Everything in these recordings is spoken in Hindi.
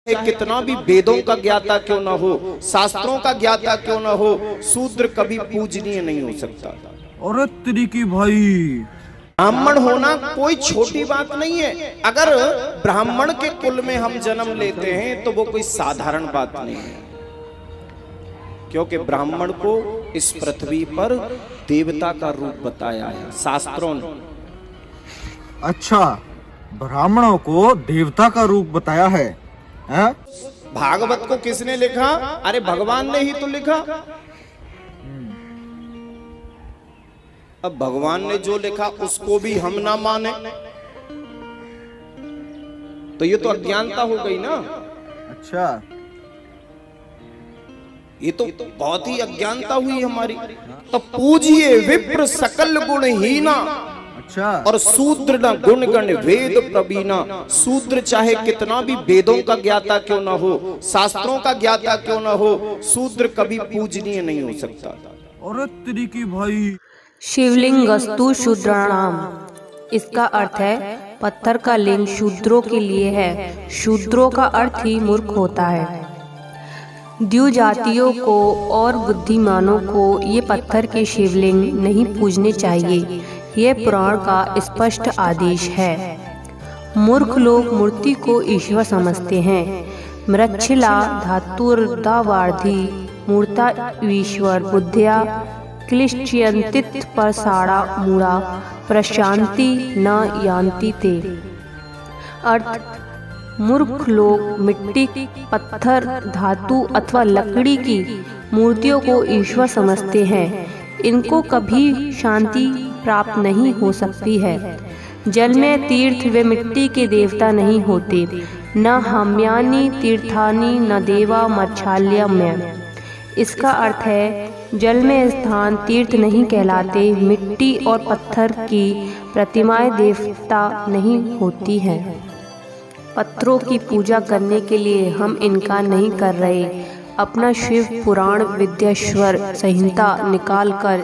चाहे कितना भी वेदों का ज्ञाता क्यों ना हो, शास्त्रों का ज्ञाता क्यों ना हो, शूद्र कभी पूजनीय नहीं हो सकता। अरे तेरी की भाई, ब्राह्मण होना कोई छोटी बात नहीं है। अगर ब्राह्मण के कुल में हम जन्म लेते हैं तो वो कोई साधारण बात नहीं है, क्योंकि ब्राह्मण को इस पृथ्वी पर देवता का रूप बताया है शास्त्रों ने। अच्छा, ब्राह्मणों को देवता का रूप बताया है? भागवत को किसने लिखा? अरे भगवान ने ही तो लिखा। अब भगवान ने जो लिखा उसको भी हम ना माने तो ये तो अज्ञानता हो गई ना। अच्छा, ये तो बहुत ही अज्ञानता हुई हमारी। तो पूजिए विप्र सकल गुणहीना, अच्छा, और शूद्र न गुण गण वेद प्रवीणा। शूद्र चाहे कितना भी वेदों का ज्ञाता क्यों ना हो, शास्त्रों का ज्ञाता क्यों ना हो, शूद्र कभी पूजनीय नहीं हो सकता। अरे तेरी की भाई। शिवलिंगस्तु शूद्राणाम, इसका अर्थ है पत्थर का लिंग शूद्रों के लिए है। शूद्रों का अर्थ ही मूर्ख होता है। द्विजातियों को और बुद्धिमानों को ये पत्थर के शिवलिंग नहीं पूजने चाहिए। यह पुराण का स्पष्ट आदेश है। मूर्ख लोग मूर्ति को ईश्वर समझते हैं। मृच्छिला धातुर्दावार्धी मूर्ता ईश्वर बुद्धिया क्लिश्चियंतित परसाड़ा मूढ़ा प्रशांति न यान्ति ते। अर्थ, मूर्ख लोग मिट्टी, पत्थर, धातु अथवा लकड़ी की मूर्तियों को ईश्वर समझते हैं। इनको कभी शांति प्राप्त नहीं हो सकती है। जल में तीर्थ वे मिट्टी के देवता नहीं होते। न हम्यानि तीर्थानि न देवा मच्छाल्यम्य। इसका अर्थ है जल में स्थान तीर्थ नहीं कहलाते। मिट्टी और पत्थर की प्रतिमाएं देवता नहीं होती हैं। पत्थरों की पूजा करने के लिए हम इनकार नहीं कर रहे। अपना शिव पुराण विद्याश्वर संहिता निकाल कर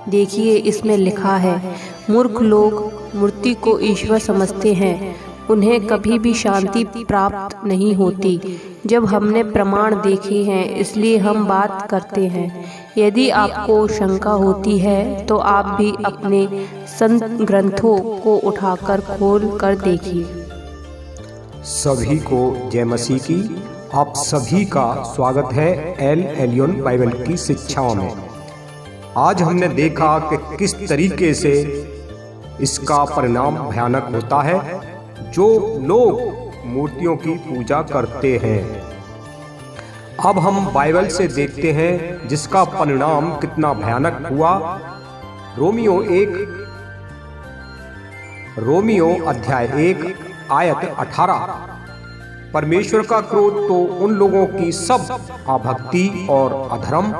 देखिए, इसमें लिखा है मूर्ख लोग मूर्ति को ईश्वर समझते हैं। उन्हें कभी भी शांति प्राप्त नहीं होती। जब हमने प्रमाण देखे हैं इसलिए हम बात करते हैं। यदि आपको शंका होती है तो आप भी अपने संत ग्रंथों को उठाकर खोल कर देखिए। सभी को जय मसीह की। आप सभी का स्वागत है एल एलियन बाइबल की शिक्षाओं में। आज हमने देखा कि किस तरीके से इसका परिणाम भयानक होता है जो लोग मूर्तियों की पूजा करते हैं। अब हम बाइबल से देखते हैं जिसका परिणाम कितना भयानक हुआ। रोमियो अध्याय 1 आयत 18। परमेश्वर का क्रोध तो उन लोगों की सब अभक्ति और अधर्म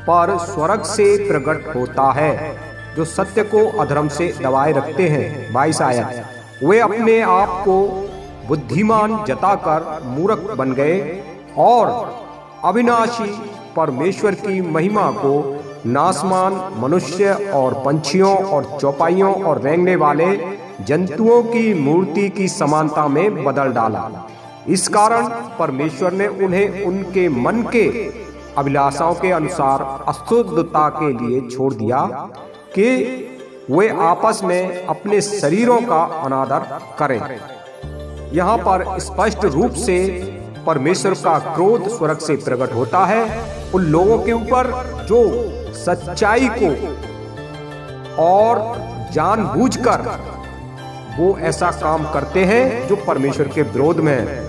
पर स्वर्ग से प्रकट होता है जो सत्य को अधर्म से दबाए रखते हैं। 22 आयत। वे अपने आप को बुद्धिमान जताकर मूर्ख बन गए और अविनाशी परमेश्वर की महिमा को नासमान मनुष्य और पंछियों और चौपाइयों और रेंगने वाले जंतुओं की मूर्ति की समानता में बदल डाला। इस कारण परमेश्वर ने उन्हें उनके मन के अभिलाषाओं के अनुसार अशुद्धता के लिए छोड़ दिया कि वे आपस में अपने शरीरों का अनादर करें। यहाँ पर स्पष्ट रूप से परमेश्वर का क्रोध स्वर्ग से प्रकट होता है उन लोगों के ऊपर जो सच्चाई को और जानबूझकर वो ऐसा काम करते हैं जो परमेश्वर के विरोध में है।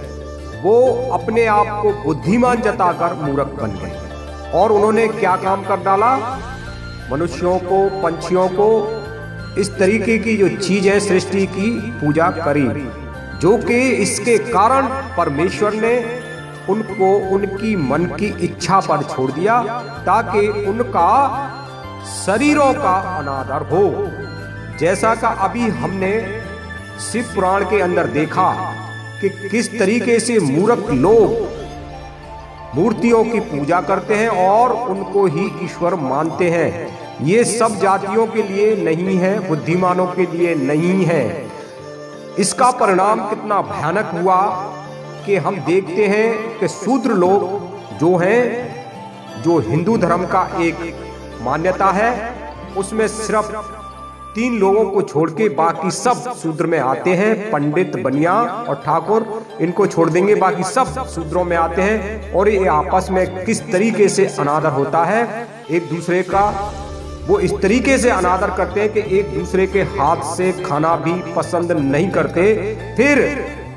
वो अपने आप को बुद्धिमान जताकर मूर्ख बन गए और उन्होंने क्या काम कर डाला? मनुष्यों को, पंछियों को, इस तरीके की जो चीजें सृष्टि की पूजा करी, जो कि इसके कारण परमेश्वर ने उनको उनकी मन की इच्छा पर छोड़ दिया ताकि उनका शरीरों का अनादर हो। जैसा का अभी हमने शिव पुराण के अंदर देखा कि किस तरीके से मूर्ख लोग मूर्तियों की पूजा करते हैं और उनको ही ईश्वर मानते हैं। ये सब जातियों के लिए नहीं है, बुद्धिमानों के लिए नहीं है। इसका परिणाम कितना भयानक हुआ कि हम देखते हैं कि शूद्र लोग जो हैं, जो हिंदू धर्म का एक मान्यता है, उसमें सिर्फ 3 लोगों को छोड़ के बाकी सब शूद्र में आते हैं। पंडित, बनिया और ठाकुर, इनको छोड़ देंगे, बाकी सब शूद्रों में आते हैं। और ये आपस में किस तरीके से अनादर होता है एक दूसरे का, वो इस तरीके से अनादर करते हैं कि एक दूसरे के हाथ से खाना भी पसंद नहीं करते। फिर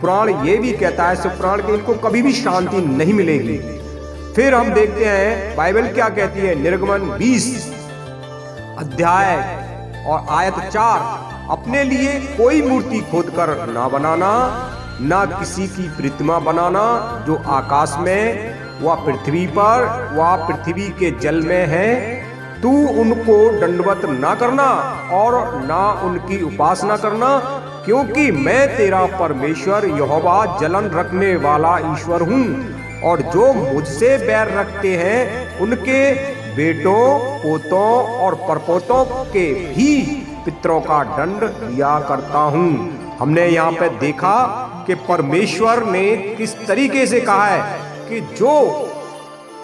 पुराण ये भी कहता है, शिवपुराण के, इनको कभी भी शांति नहीं मिलेगी। फिर हम देखते हैं बाइबल क्या कहती है, निर्गमन 20 अध्याय और आयत 4, अपने लिए कोई मूर्ति खोद कर ना बनाना, ना किसी की प्रतिमा बनाना जो आकाश में व पृथ्वी पर व पृथ्वी के जल में है। तू उनको दंडवत ना करना और ना उनकी उपासना करना, क्योंकि मैं तेरा परमेश्वर यहोवा जलन रखने वाला ईश्वर हूँ। और जो मुझसे बैर रखते हैं उनके बेटों, पोतों और परपोतों के भी पितरों का दंड दिया करता हूँ। हमने यहाँ पे देखा कि परमेश्वर ने किस तरीके से कहा है कि जो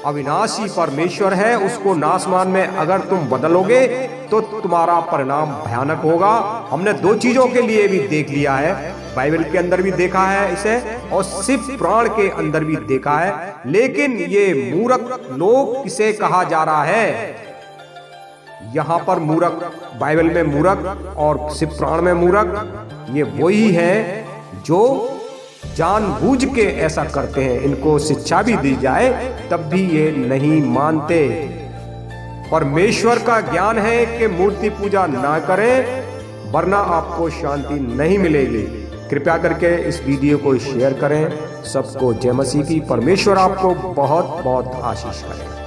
अविनाशी परमेश्वर है उसको नासमान में अगर तुम बदलोगे तो तुम्हारा परिणाम भयानक होगा। हमने 2 चीजों के लिए भी देख लिया है, बाइबल के अंदर भी देखा है इसे और शिव पुराण के अंदर भी देखा है। लेकिन ये मूर्ख लोग किसे कहा जा रहा है? यहाँ पर मूर्ख, बाइबल में मूर्ख और शिव पुराण में मूर्ख, ये वही है जो जानबूझ के ऐसा करते हैं। इनको शिक्षा भी दी जाए तब भी ये नहीं मानते। परमेश्वर का ज्ञान है कि मूर्ति पूजा ना करें वरना आपको शांति नहीं मिलेगी। कृपया करके इस वीडियो को शेयर करें। सबको जय मसीह की। परमेश्वर आपको बहुत बहुत आशीष करे।